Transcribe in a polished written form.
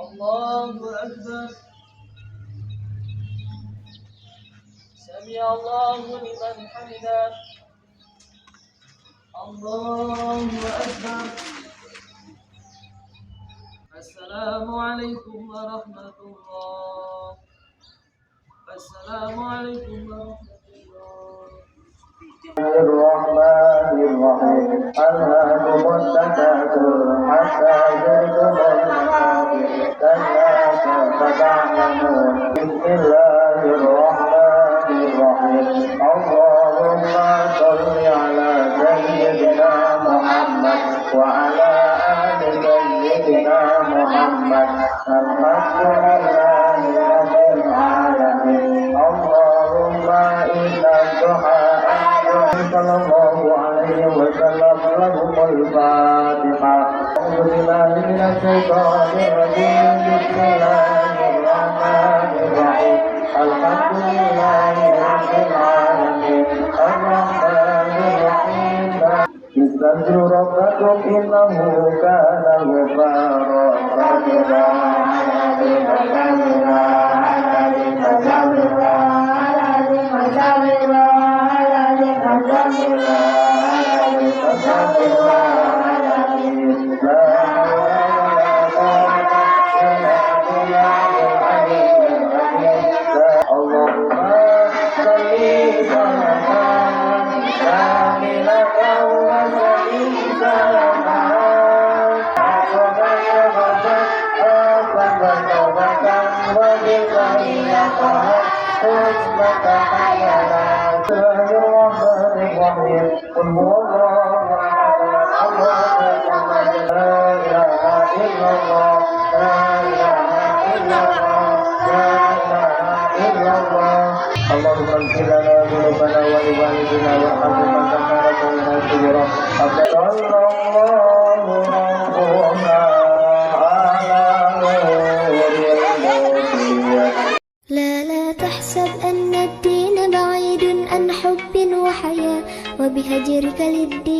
الله أكبر. سمع الله لمن حمده. الله أكبر. السلام عليكم ورحمة الله. السلام عليكم ورحمة الله. الرحمن الرحيم ألهاكم التكاثر حتى زرتم المقابر كلا سوف تعلمون. بسم الله الرحمن الرحيم اللهم صل على سيدنا محمد وعلى آل سيدنا محمد. الحمد لله رب العالمين. اللهم إن الدعاء صلى الله عليه وسلم لهم الفاتحة. أعوذ بالله من الشيطان الرجيم. بسم الله الرحمن الرحيم الحمد لله رب العالمين الرحمن الرحيم. استغفروا ربكم إنه كان غفارا. اللهم اغفر لنا ذنوبنا ولوالدينا وارحمهما كما ربونا صغيرا. صلى الله ربنا على لا تحسب أن الدين بعيد عن حب وحياة وبهجرك للدين